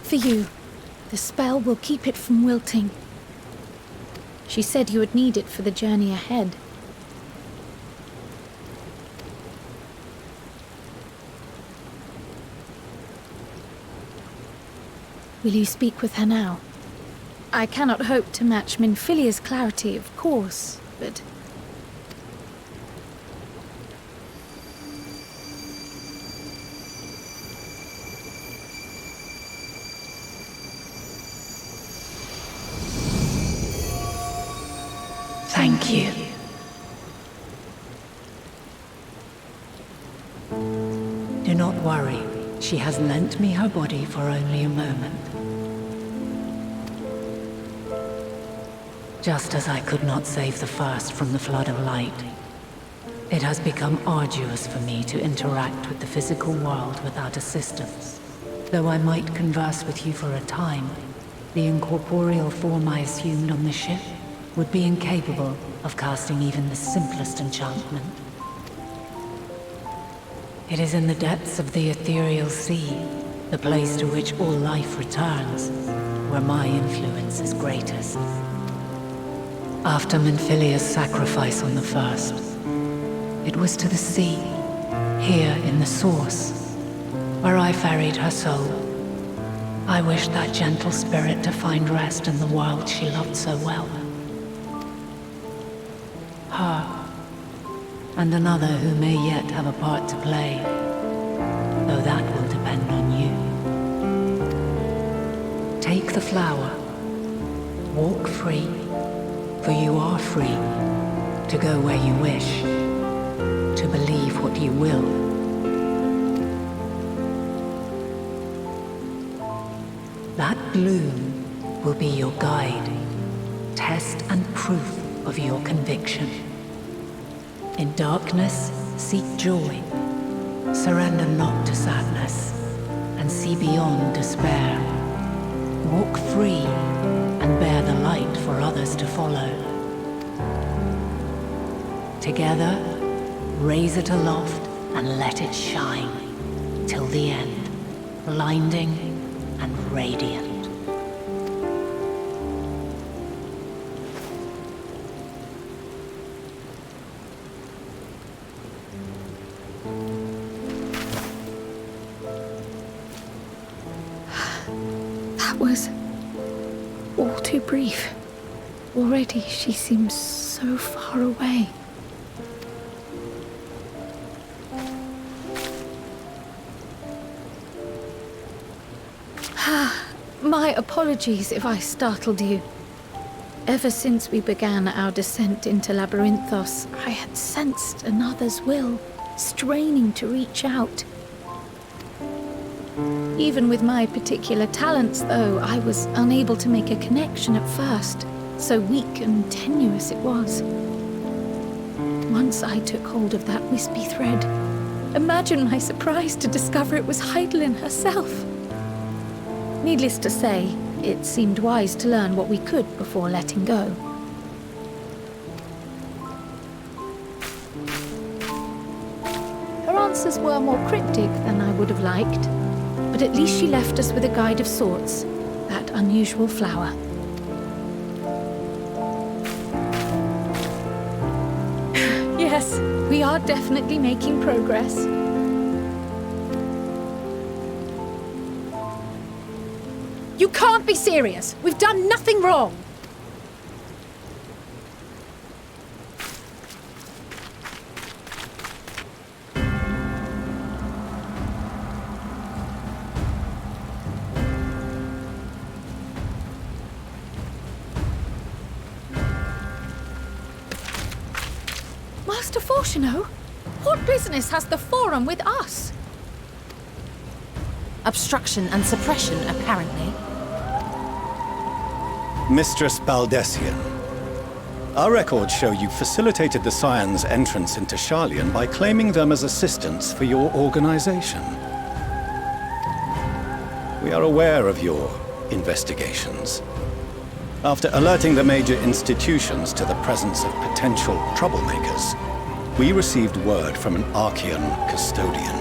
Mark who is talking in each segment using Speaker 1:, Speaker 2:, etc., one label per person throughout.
Speaker 1: For you. The spell will keep it from wilting. She said you would need it for the journey ahead. Will you speak with her now? I cannot hope to match Minfilia's clarity, of course, but...
Speaker 2: Thank you. Do not worry. She has lent me her body for only a moment. Just as I could not save the first from the flood of light, it has become arduous for me to interact with the physical world without assistance. Though I might converse with you for a time, the incorporeal form I assumed on the ship would be incapable of casting even the simplest enchantment. It is in the depths of the ethereal sea, the place to which all life returns, where my influence is greatest. After Minfilia's sacrifice on the first, it was to the sea, here in the source, where I ferried her soul. I wished that gentle spirit to find rest in the world she loved so well. Her, and another who may yet have a part to play, though that will depend on you. Take the flower, walk free, for you are free to go where you wish, to believe what you will. That bloom will be your guide, test and proof of your conviction. In darkness, seek joy. Surrender not to sadness, and see beyond despair. Walk free, and bear the light for others to follow. Together, raise it aloft and let it shine, till the end, blinding and radiant.
Speaker 1: Was all too brief. Already she seems so far away. My apologies if I startled you. Ever since we began our descent into Labyrinthos, I had sensed another's will, straining to reach out. Even with my particular talents, though, I was unable to make a connection at first, so weak and tenuous it was. Once I took hold of that wispy thread. Imagine my surprise to discover it was Heidelin herself. Needless to say, it seemed wise to learn what we could before letting go. Her answers were more cryptic than I would have liked. But at least she left us with a guide of sorts, that unusual flower. Yes, we are definitely making progress.
Speaker 3: You can't be serious! We've done nothing wrong!
Speaker 1: Master Fortuno, what business has the Forum with us?
Speaker 3: Obstruction and suppression, apparently.
Speaker 4: Mistress Baldessian, our records show you facilitated the Scions' entrance into Sharlayan by claiming them as assistants for your organization. We are aware of your investigations. After alerting the major institutions to the presence of potential troublemakers, we received word from an Archean custodian,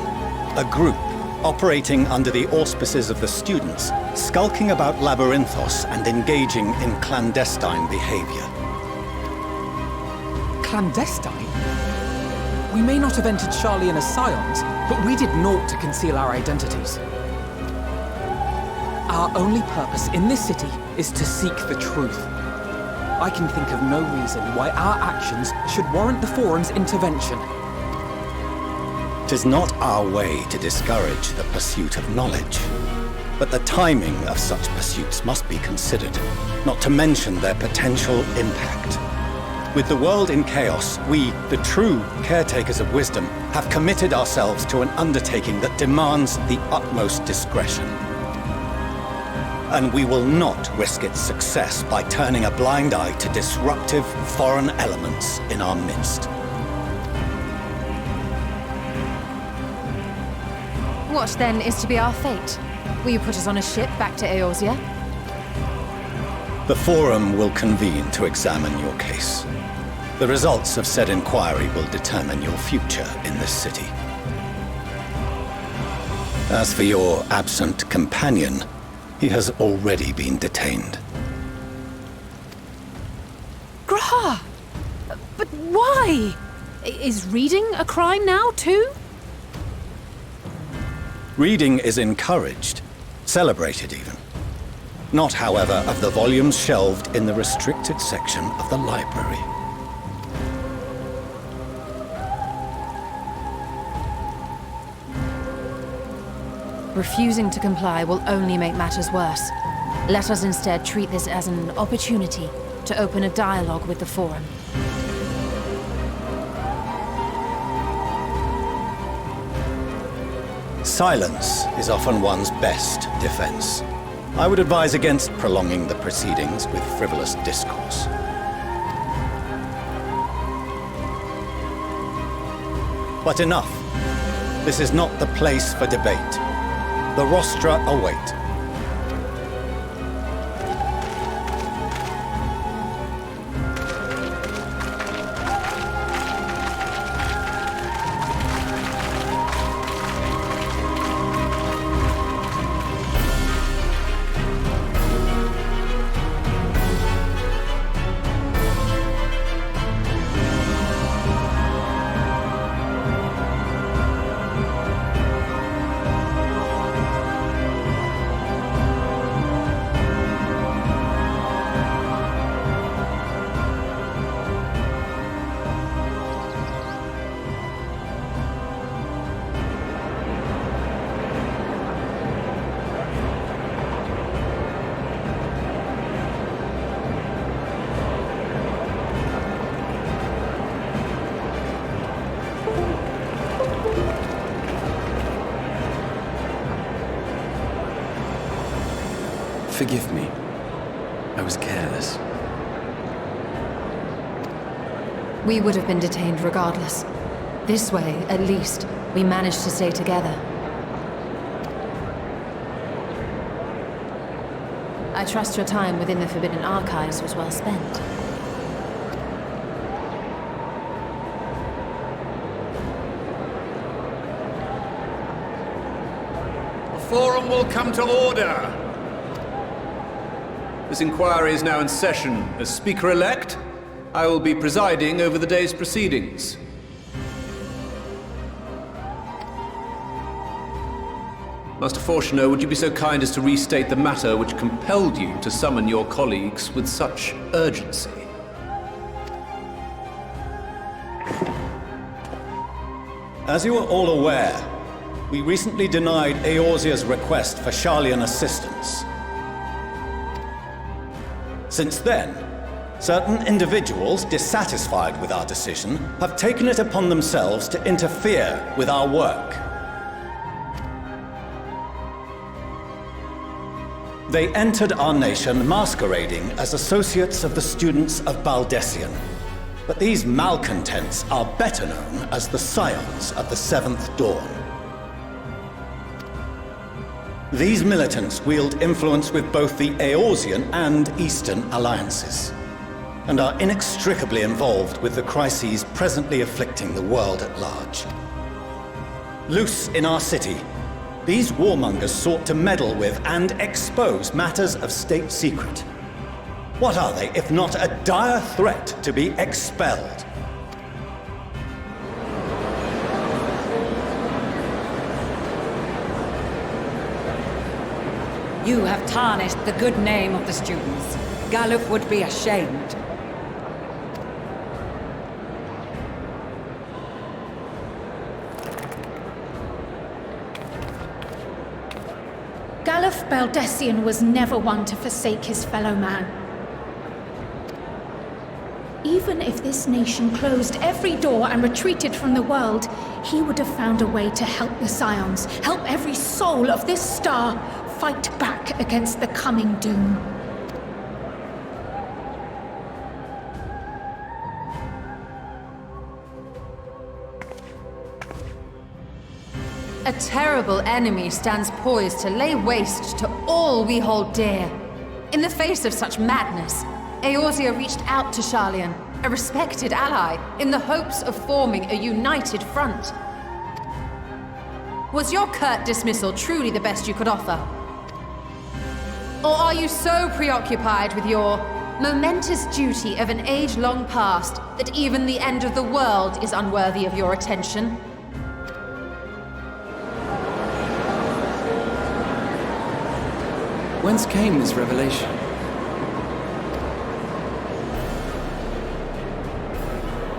Speaker 4: a group operating under the auspices of the students, skulking about Labyrinthos and engaging in clandestine behavior.
Speaker 5: Clandestine? We may not have entered Sharlayan as scions, but we did naught to conceal our identities. Our only purpose in this city is to seek the truth. I can think of no reason why our actions should warrant the Forum's intervention.
Speaker 4: 'Tis not our way to discourage the pursuit of knowledge. But the timing of such pursuits must be considered, not to mention their potential impact. With the world in chaos, we, the true caretakers of wisdom, have committed ourselves to an undertaking that demands the utmost discretion. And we will not risk its success by turning a blind eye to disruptive foreign elements in our midst.
Speaker 3: What, then, is to be our fate? Will you put us on a ship back to Eorzea?
Speaker 4: The Forum will convene to examine your case. The results of said inquiry will determine your future in this city. As for your absent companion, he has already been detained.
Speaker 3: Graha! But why? Is reading a crime now, too?
Speaker 4: Reading is encouraged, celebrated even. Not, however, of the volumes shelved in the restricted section of the library.
Speaker 3: Refusing to comply will only make matters worse. Let us instead treat this as an opportunity to open a dialogue with the Forum.
Speaker 4: Silence is often one's best defense. I would advise against prolonging the proceedings with frivolous discourse. But enough. This is not the place for debate. The rostra await.
Speaker 6: Forgive me. I was careless.
Speaker 3: We would have been detained regardless. This way, at least, we managed to stay together. I trust your time within the Forbidden Archives was well spent.
Speaker 7: The Forum will come to order. This inquiry is now in session. As Speaker-elect, I will be presiding over the day's proceedings. Master Fortuner, would you be so kind as to restate the matter which compelled you to summon your colleagues with such urgency?
Speaker 4: As you are all aware, we recently denied Eorzea's request for Sharlayan assistance. Since then, certain individuals dissatisfied with our decision have taken it upon themselves to interfere with our work. They entered our nation masquerading as associates of the students of Baldessian. But these malcontents are better known as the Scions of the Seventh Dawn. These militants wield influence with both the Eorzean and Eastern alliances, and are inextricably involved with the crises presently afflicting the world at large. Loose in our city, These warmongers sought to meddle with and expose matters of state secret. What are they, if not a dire threat to be expelled?
Speaker 8: You have tarnished the good name of the students. Galuf would be ashamed.
Speaker 1: Galuf Baldessian was never one to forsake his fellow man. Even if this nation closed every door and retreated from the world, he would have found a way to help the Scions, help every soul of this star fight back against the coming doom.
Speaker 3: A terrible enemy stands poised to lay waste to all we hold dear. In the face of such madness, Eorzea reached out to Sharlayan, a respected ally, in the hopes of forming a united front. Was your curt dismissal truly the best you could offer? Or are you so preoccupied with your momentous duty of an age long past that even the end of the world is unworthy of your attention?
Speaker 6: Whence came this revelation?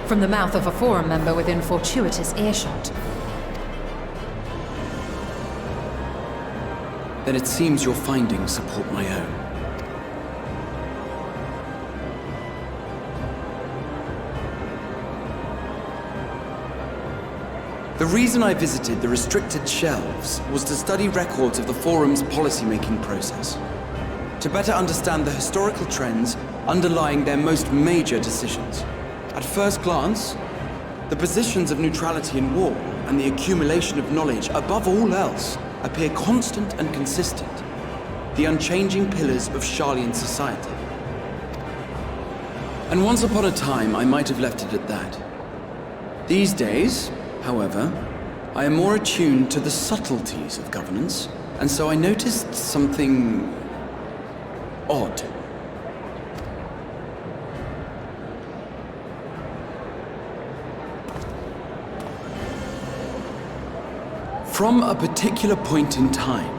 Speaker 3: From the mouth of a Forum member within fortuitous earshot.
Speaker 6: Then it seems your findings support my own. The reason I visited the restricted shelves was to study records of the Forum's policy-making process, to better understand the historical trends underlying their most major decisions. At first glance, the positions of neutrality in war and the accumulation of knowledge above all else appear constant and consistent, the unchanging pillars of Sharlayan society. And once upon a time, I might have left it at that. These days, however, I am more attuned to the subtleties of governance, and so I noticed something odd. From a particular point in time,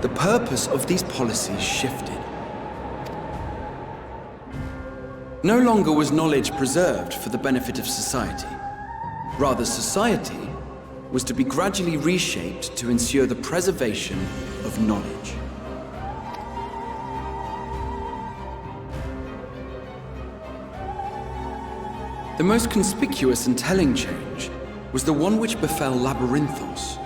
Speaker 6: the purpose of these policies shifted. No longer was knowledge preserved for the benefit of society. Rather, society was to be gradually reshaped to ensure the preservation of knowledge. The most conspicuous and telling change was the one which befell Labyrinthos.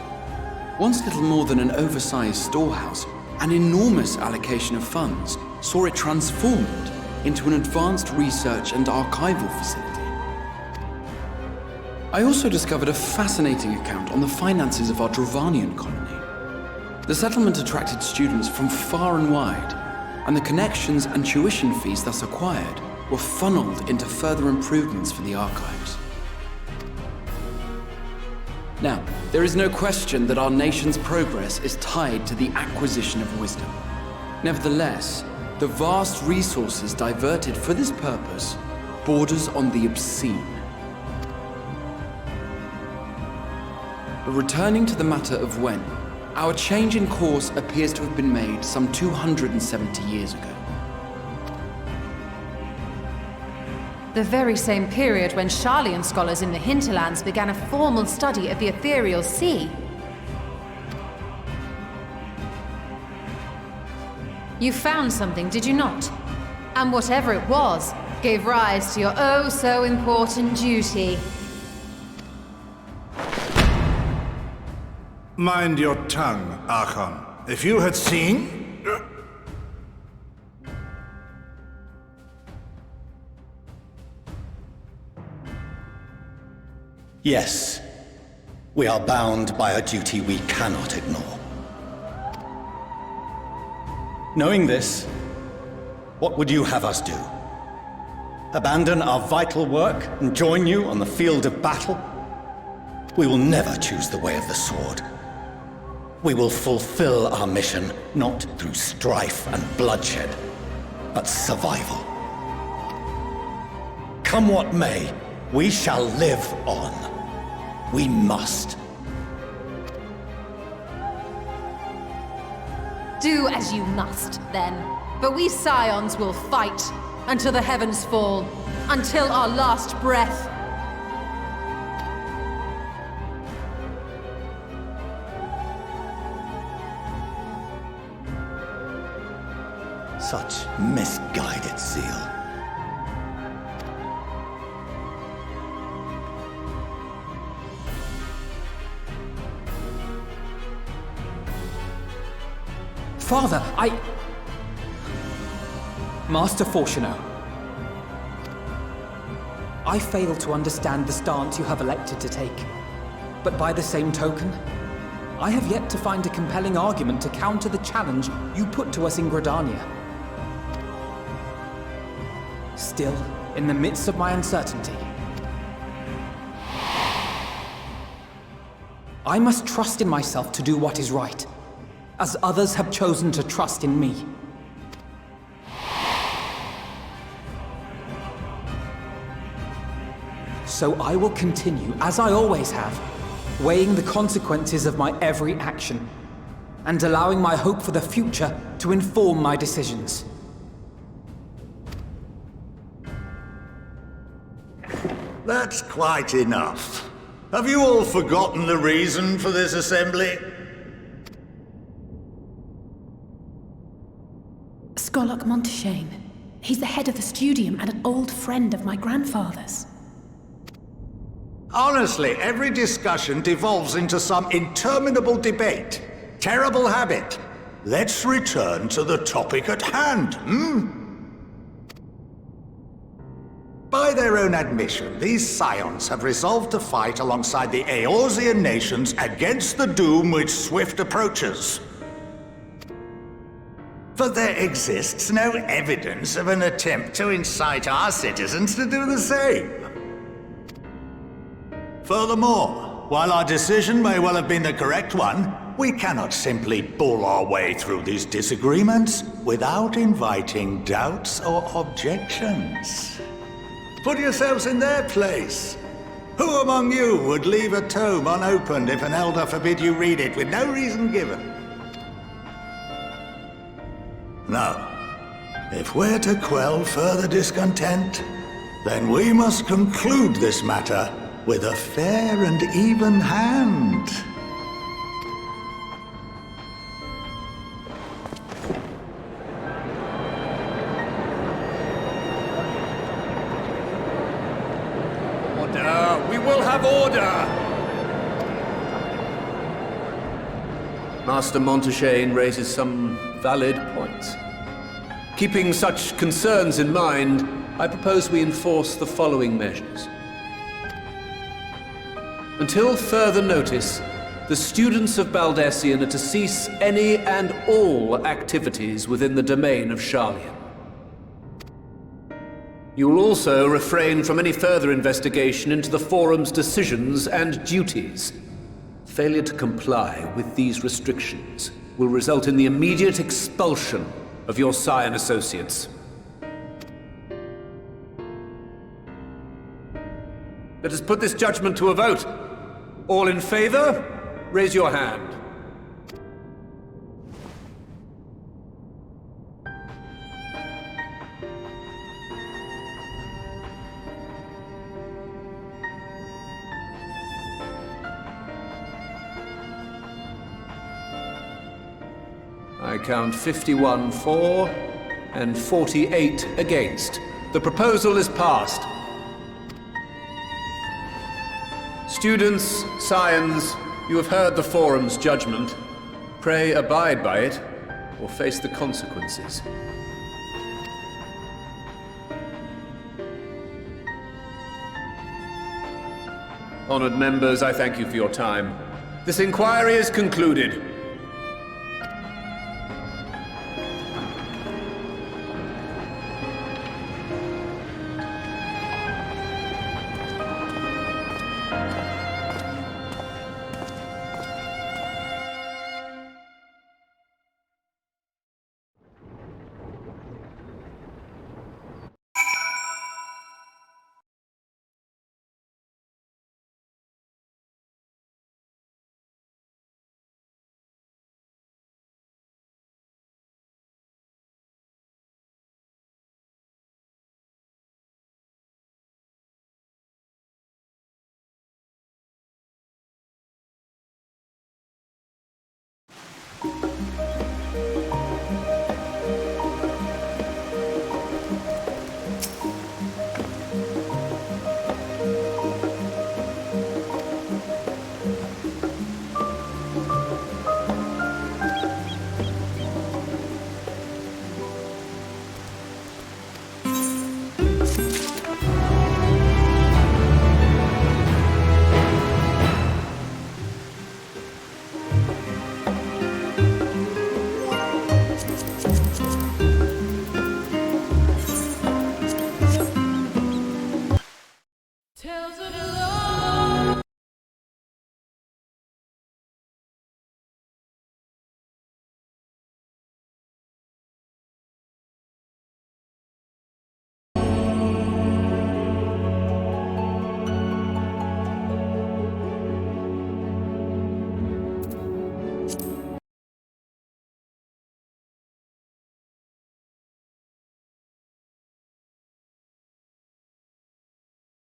Speaker 6: Once little more than an oversized storehouse, an enormous allocation of funds saw it transformed into an advanced research and archival facility. I also discovered a fascinating account on the finances of our Dravanian colony. The settlement attracted students from far and wide, and the connections and tuition fees thus acquired were funneled into further improvements for the archives. Now, there is no question that our nation's progress is tied to the acquisition of wisdom. Nevertheless, the vast resources diverted for this purpose borders on the obscene. But returning to the matter of when, our change in course appears to have been made some 270 years ago.
Speaker 3: The very same period when Sharlayan scholars in the hinterlands began a formal study of the ethereal sea. You found something, did you not? And whatever it was, gave rise to your oh-so-important duty.
Speaker 9: Mind your tongue, Archon. If you had seen...
Speaker 4: Yes, we are bound by a duty we cannot ignore. Knowing this, what would you have us do? Abandon our vital work and join you on the field of battle? We will never choose the way of the sword. We will fulfill our mission, not through strife and bloodshed, but survival. Come what may, we shall live on. We must.
Speaker 3: Do as you must, then. But we Scions will fight until the heavens fall, until our last breath.
Speaker 4: Such misguided zeal.
Speaker 5: Father, Master Fortuno, I fail to understand the stance you have elected to take. But by the same token, I have yet to find a compelling argument to counter the challenge you put to us in Gridania. Still, in the midst of my uncertainty, I must trust in myself to do what is right, as others have chosen to trust in me. So I will continue, as I always have, weighing the consequences of my every action, and allowing my hope for the future to inform my decisions.
Speaker 9: That's quite enough. Have you all forgotten the reason for this assembly?
Speaker 1: Skolok Monteshane. He's the head of the Studium and an old friend of my grandfather's.
Speaker 9: Honestly, every discussion devolves into some interminable debate. Terrible habit. Let's return to the topic at hand, By their own admission, these Scions have resolved to fight alongside the Eorzean nations against the doom which swift approaches. But there exists no evidence of an attempt to incite our citizens to do the same. Furthermore, while our decision may well have been the correct one, we cannot simply bull our way through these disagreements without inviting doubts or objections. Put yourselves in their place. Who among you would leave a tome unopened if an elder forbid you read it with no reason given? Now, if we're to quell further discontent, then we must conclude this matter with a fair and even hand.
Speaker 7: Order! We will have order! Master Monteshane raises some valid points. Keeping such concerns in mind, I propose we enforce the following measures. Until further notice, the students of Baldessian are to cease any and all activities within the domain of Sharlayan. You will also refrain from any further investigation into the Forum's decisions and duties. Failure to comply with these restrictions will result in the immediate expulsion of your Scion associates. Let us put this judgment to a vote. All in favor, raise your hand. I count 51 for and 48 against. The proposal is passed. Students, Scions, you have heard the Forum's judgment. Pray abide by it, or face the consequences. Honored members, I thank you for your time. This inquiry is concluded.